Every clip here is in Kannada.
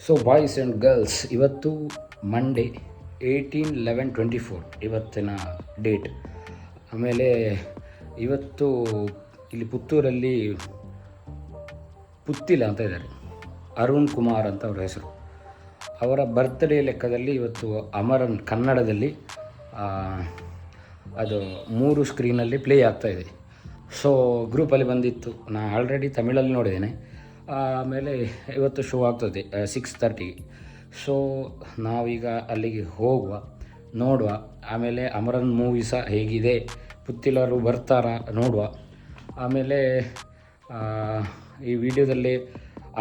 ಸೊ ಬಾಯ್ಸ್ ಆ್ಯಂಡ್ ಗರ್ಲ್ಸ್, ಇವತ್ತು ಮಂಡೇ 18/11/24 ಇವತ್ತಿನ ಡೇಟ್. ಆಮೇಲೆ ಇವತ್ತು ಇಲ್ಲಿ ಪುತ್ತೂರಲ್ಲಿ ಪುತ್ತಿಲ ಅಂತ ಇದ್ದಾರೆ, ಅರುಣ್ ಕುಮಾರ್ ಅಂತ ಅವ್ರ ಹೆಸರು. ಅವರ ಬರ್ತ್ಡೇ ಲೆಕ್ಕದಲ್ಲಿ ಇವತ್ತು ಅಮರನ್ ಕನ್ನಡದಲ್ಲಿ ಅದು 3 ಸ್ಕ್ರೀನಲ್ಲಿ ಪ್ಲೇ ಆಗ್ತಾಯಿದೆ. ಸೊ ಗ್ರೂಪಲ್ಲಿ ಬಂದಿತ್ತು, ನಾನು ಆಲ್ರೆಡಿ ತಮಿಳಲ್ಲಿ ನೋಡಿದ್ದೇನೆ. ಆಮೇಲೆ ಇವತ್ತು ಶೋ ಆಗ್ತದೆ 6:30ಗೆ. ಸೊ ನಾವೀಗ ಅಲ್ಲಿಗೆ ಹೋಗುವ, ನೋಡುವ. ಆಮೇಲೆ ಅಮರನ್ ಮೂವಿ ಸಹ ಹೇಗಿದೆ, ಪುತ್ತಿಲರು ಬರ್ತಾರಾ ನೋಡುವ. ಆಮೇಲೆ ಈ ವಿಡಿಯೋದಲ್ಲಿ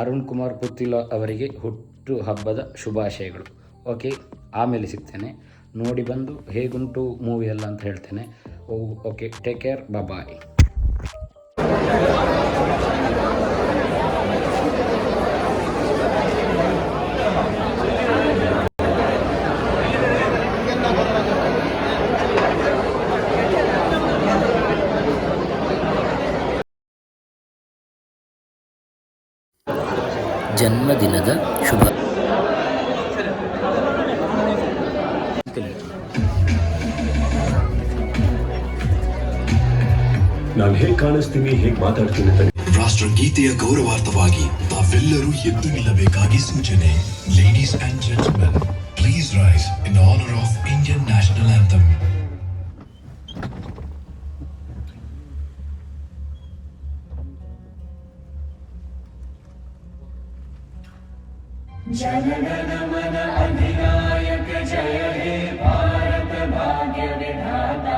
ಅರುಣ್ ಕುಮಾರ್ ಪುತ್ತಿಲ ಅವರಿಗೆ ಹುಟ್ಟು ಹಬ್ಬದ ಶುಭಾಶಯಗಳು. ಓಕೆ, ಆಮೇಲೆ ಸಿಗ್ತೇನೆ, ನೋಡಿ ಬಂದು ಹೇಗುಂಟು ಮೂವಿ ಎಲ್ಲ ಅಂತ ಹೇಳ್ತೇನೆ. ಓಕೆ, ಟೇಕ್ ಕೇರ್, ಬಾಯ್. ಜನ್ಮದಿನದ ಶುಭ. ನಾನು ಹೇಗೆ ಕಾಣಿಸ್ತೀನಿ, ಹೇಗೆ ಮಾತಾಡ್ತೀನಿ ಅಂತ ರಾಷ್ಟ್ರಗೀತೆಯ ಗೌರವಾರ್ಥವಾಗಿ ತಾವೆಲ್ಲರೂ ಎದ್ದು ನಿಲ್ಲಬೇಕಾಗಿ ಸೂಚನೆ. Ladies and gentlemen, please rise in honour of Indian national anthem. जनगण मन अधिनायक जय हे भारत भाग्य विधाता,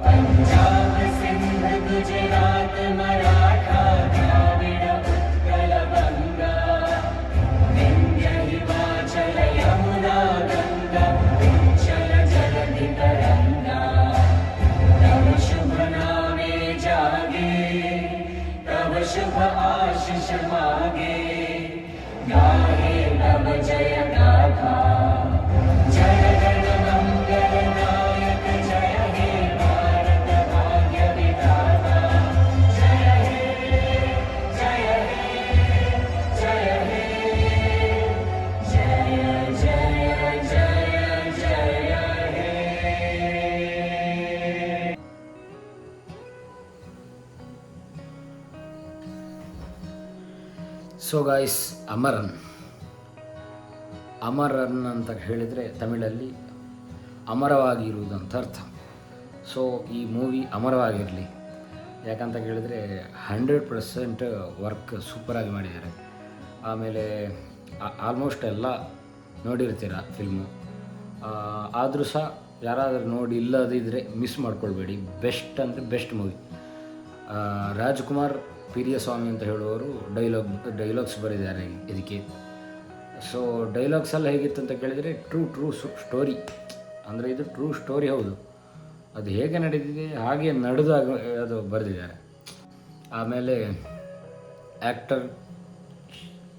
पंजाब सिंध गुजरात मराठा द्राविड उत्कल गंगा, विंध्य हिमाचल यमुना गंगा उच्चल जलधि तरंगा, तव शुभ नामे जागे, तव शुभ आशीष मागे, गाहे तव जय गाथा, जय गण मंगल नायक जय हे भारत भाग्य विधाता, जय हे जय हे जय हे जय जय जय जय हे. ಸೊ ಗಾಯ್ಸ್, ಅಮರನ್ ಅಂತ ಹೇಳಿದರೆ ತಮಿಳಲ್ಲಿ ಅಮರವಾಗಿರುವುದಂತ ಅರ್ಥ. ಸೊ ಈ ಮೂವಿ ಅಮರವಾಗಿರಲಿ, ಯಾಕಂತ ಕೇಳಿದರೆ 100% ವರ್ಕ್ ಸೂಪರಾಗಿ ಮಾಡಿದ್ದಾರೆ. ಆಮೇಲೆ ಆಲ್ಮೋಸ್ಟ್ ಎಲ್ಲ ನೋಡಿರ್ತೀರ ಫಿಲ್ಮು, ಆದರೂ ಸಹ ಯಾರಾದರೂ ನೋಡಿ ಇಲ್ಲದಿದ್ದರೆ ಮಿಸ್ ಮಾಡ್ಕೊಳ್ಬೇಡಿ. ಬೆಸ್ಟ್ ಅಂದರೆ ಬೆಸ್ಟ್ ಮೂವಿ. ರಾಜ್ಕುಮಾರ್ ಪಿರಿಯಸ್ವಾಮಿ ಅಂತ ಹೇಳುವವರು ಡೈಲಾಗ್ಸ್ ಬರೆದಿದ್ದಾರೆ ಇದಕ್ಕೆ. ಸೊ ಡೈಲಾಗ್ಸ್ ಎಲ್ಲ ಹೇಗಿತ್ತು ಅಂತ ಕೇಳಿದರೆ ಟ್ರೂ ಸ್ಟೋರಿ, ಅಂದರೆ ಇದು ಟ್ರೂ ಸ್ಟೋರಿ. ಹೌದು, ಅದು ಹೇಗೆ ನಡೆದಿದೆ ಹಾಗೆ ನಡೆದಾಗ ಅದು ಬರೆದಿದ್ದಾರೆ. ಆಮೇಲೆ actor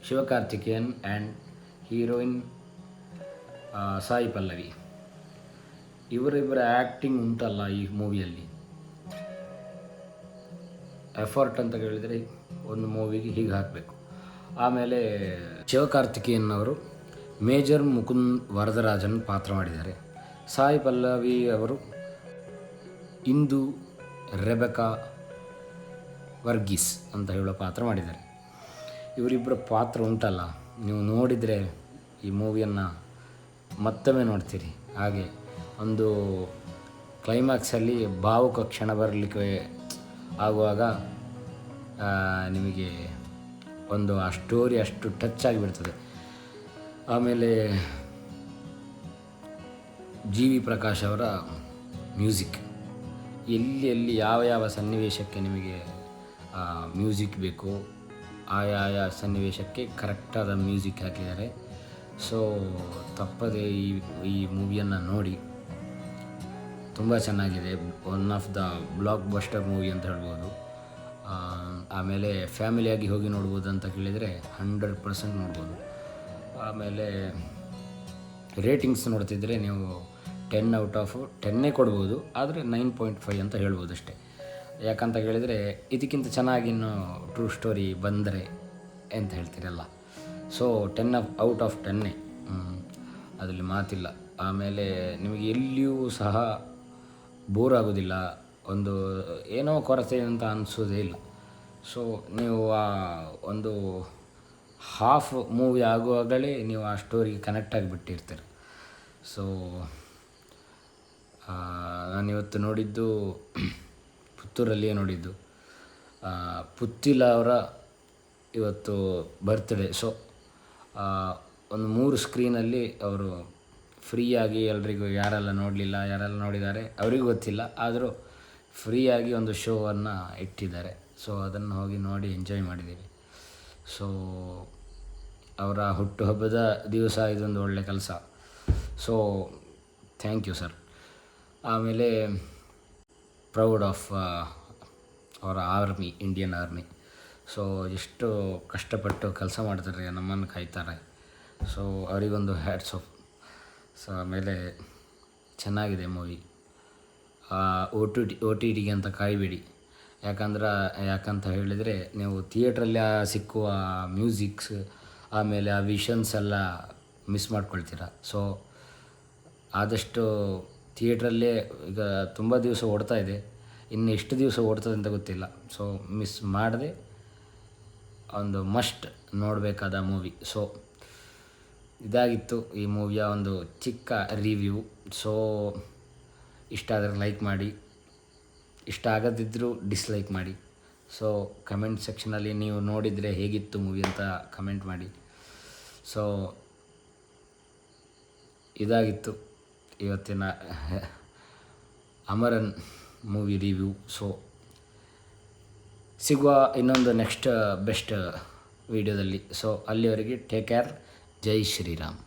Sivakarthikeyan and heroine Sai Pallavi, ಇವರಿಬ್ಬರ ಆ್ಯಕ್ಟಿಂಗ್ ಉಂಟಲ್ಲ ಈ ಮೂವಿಯಲ್ಲಿ, ಎಫರ್ಟ್ ಅಂತ ಕೇಳಿದರೆ ಒಂದು ಮೂವಿಗೆ ಹೀಗೆ ಹಾಕಬೇಕು. ಆಮೇಲೆ ಶಿವಕಾರ್ತಿಕೇಯನ್ ಅವರು ಮೇಜರ್ ಮುಕುಂದ್ ವರದರಾಜನ್ ಪಾತ್ರ ಮಾಡಿದ್ದಾರೆ. ಸಾಯಿ ಪಲ್ಲವಿ ಅವರು ಇಂದು ರೆಬೆಕಾ ವರ್ಗೀಸ್ ಅಂತ ಹೇಳೋ ಪಾತ್ರ ಮಾಡಿದ್ದಾರೆ. ಇವರಿಬ್ಬರ ಪಾತ್ರ ಉಂಟಲ್ಲ, ನೀವು ನೋಡಿದರೆ ಈ ಮೂವಿಯನ್ನು ಮತ್ತೊಮ್ಮೆ ನೋಡ್ತೀರಿ. ಹಾಗೆ ಒಂದು ಕ್ಲೈಮ್ಯಾಕ್ಸಲ್ಲಿ ಭಾವುಕ ಕ್ಷಣ ಬರಲಿಕ್ಕೆ ಆಗುವಾಗ ನಿಮಗೆ ಒಂದು ಆ ಸ್ಟೋರಿ ಅಷ್ಟು ಟಚ್ ಆಗಿಬಿಡ್ತದೆ. ಆಮೇಲೆ ಜಿ ವಿ ಪ್ರಕಾಶ್ ಅವರ ಮ್ಯೂಸಿಕ್, ಎಲ್ಲಿ ಯಾವ ಸನ್ನಿವೇಶಕ್ಕೆ ನಿಮಗೆ ಮ್ಯೂಸಿಕ್ ಬೇಕು ಆಯಾ ಸನ್ನಿವೇಶಕ್ಕೆ ಕರೆಕ್ಟಾದ ಮ್ಯೂಸಿಕ್ ಹಾಕಿದ್ದಾರೆ. ಸೊ ತಪ್ಪದೆ ಈ ಮೂವಿಯನ್ನು ನೋಡಿ, ತುಂಬ ಚೆನ್ನಾಗಿದೆ. One of the blockbuster movie ಅಂತ ಹೇಳ್ಬೋದು. ಆಮೇಲೆ ಫ್ಯಾಮಿಲಿಯಾಗಿ ಹೋಗಿ ನೋಡ್ಬೋದು ಅಂತ ಕೇಳಿದರೆ 100% ನೋಡ್ಬೋದು. ಆಮೇಲೆ ರೇಟಿಂಗ್ಸ್ ನೋಡ್ತಿದ್ರೆ ನೀವು 10 ಔಟ್ ಆಫ್ 10 ಕೊಡ್ಬೋದು, ಆದರೆ 9.5 ಅಂತ ಹೇಳ್ಬೋದು ಅಷ್ಟೇ. ಯಾಕಂತ ಹೇಳಿದರೆ ಇದಕ್ಕಿಂತ ಚೆನ್ನಾಗಿ ಇನ್ನೂ ಟ್ರೂ ಸ್ಟೋರಿ ಬಂದರೆ ಅಂತ ಹೇಳ್ತೀರಲ್ಲ. ಸೊ 10 ಔಟ್ ಆಫ್ 10 ಅದರಲ್ಲಿ ಮಾತಿಲ್ಲ. ಆಮೇಲೆ ನಿಮಗೆ ಎಲ್ಲಿಯೂ ಸಹ ಬೋರ್ ಆಗೋದಿಲ್ಲ, ಒಂದು ಏನೋ ಕೊರತೆ ಅಂತ ಅನಿಸೋದೇ ಇಲ್ಲ. ಸೊ ನೀವು ಆ ಒಂದು ಹಾಫ್ ಮೂವಿ ಆಗುವಾಗಲೇ ನೀವು ಆ ಸ್ಟೋರಿಗೆ ಕನೆಕ್ಟ್ ಆಗಿಬಿಟ್ಟಿರ್ತೀರ. ಸೊ ನಾನಿವತ್ತು ನೋಡಿದ್ದು ಪುತ್ತೂರಲ್ಲಿಯೇ ನೋಡಿದ್ದು. ಪುತ್ತಿಲ ಅವರ ಇವತ್ತು ಬರ್ತ್ಡೇ. ಸೊ ಒಂದು 3 ಸ್ಕ್ರೀನಲ್ಲಿ ಅವರು ಫ್ರೀಯಾಗಿ ಎಲ್ರಿಗೂ, ಯಾರೆಲ್ಲ ನೋಡಲಿಲ್ಲ ಯಾರೆಲ್ಲ ನೋಡಿದ್ದಾರೆ ಅವರಿಗೂ ಗೊತ್ತಿಲ್ಲ, ಆದರೂ ಫ್ರೀಯಾಗಿ ಒಂದು ಶೋವನ್ನು ಇಟ್ಟಿದ್ದಾರೆ. ಸೊ ಅದನ್ನು ಹೋಗಿ ನೋಡಿ ಎಂಜಾಯ್ ಮಾಡಿದ್ದೀವಿ. ಸೊ ಅವರ ಹುಟ್ಟುಹಬ್ಬದ ದಿವಸ ಇದೊಂದು ಒಳ್ಳೆಯ ಕೆಲಸ. So thank you sir. ಆಮೇಲೆ ಪ್ರೌಡ್ ಆಫ್ ಅವರ ಆರ್ಮಿ, ಇಂಡಿಯನ್ ಆರ್ಮಿ. ಸೊ ಎಷ್ಟು ಕಷ್ಟಪಟ್ಟು ಕೆಲಸ ಮಾಡ್ತಾರೆ, ನಮ್ಮನ್ನು ಕಾಯ್ತಾರೆ. ಸೊ ಅವರಿಗೊಂದು ಹ್ಯಾಟ್ಸ್ ಆಫ್. ಸೊ ಆಮೇಲೆ ಚೆನ್ನಾಗಿದೆ ಮೂವಿ. ಒ ಟಿ ಟಿಗೆ ಅಂತ ಕಾಯಬೇಡಿ. ಯಾಕಂತ ಹೇಳಿದರೆ ನೀವು ಥಿಯೇಟ್ರಲ್ಲಿ ಸಿಕ್ಕುವ ಮ್ಯೂಸಿಕ್ಸ್ ಆಮೇಲೆ ಆ ವಿಷನ್ಸ್ ಎಲ್ಲ ಮಿಸ್ ಮಾಡ್ಕೊಳ್ತೀರ. ಸೊ ಆದಷ್ಟು ಥಿಯೇಟ್ರಲ್ಲೇ ಈಗ ತುಂಬ ದಿವಸ ಓಡ್ತಾ ಇದೆ, ಇನ್ನು ಎಷ್ಟು ದಿವಸ ಓಡ್ತದೆ ಅಂತ ಗೊತ್ತಿಲ್ಲ. ಸೊ ಮಿಸ್ ಮಾಡದೆ ಒಂದು ಮಸ್ಟ್ ನೋಡಬೇಕಾದ ಮೂವಿ. ಸೊ ಇದಾಗಿತ್ತು ಈ ಮೂವಿಯ ಒಂದು ಚಿಕ್ಕ ರಿವ್ಯೂ. ಸೊ ಇಷ್ಟ ಆದರೆ ಲೈಕ್ ಮಾಡಿ, ಇಷ್ಟ ಆಗದಿದ್ದರೂ ಡಿಸ್ಲೈಕ್ ಮಾಡಿ. ಸೊ ಕಮೆಂಟ್ ಸೆಕ್ಷನಲ್ಲಿ ನೀವು ನೋಡಿದರೆ ಹೇಗಿತ್ತು ಮೂವಿ ಅಂತ ಕಮೆಂಟ್ ಮಾಡಿ. ಸೊ ಇದಾಗಿತ್ತು ಇವತ್ತಿನ ಅಮರನ್ ಮೂವಿ ರಿವ್ಯೂ. ಸೊ ಸಿಗುವ ಇನ್ನೊಂದು ನೆಕ್ಸ್ಟ್ ಬೆಸ್ಟ್ ವೀಡಿಯೋದಲ್ಲಿ. ಸೊ ಅಲ್ಲಿವರೆಗೆ ಟೇಕ್ ಕೇರ್. ಜೈ ಶ್ರೀರಾಮ್.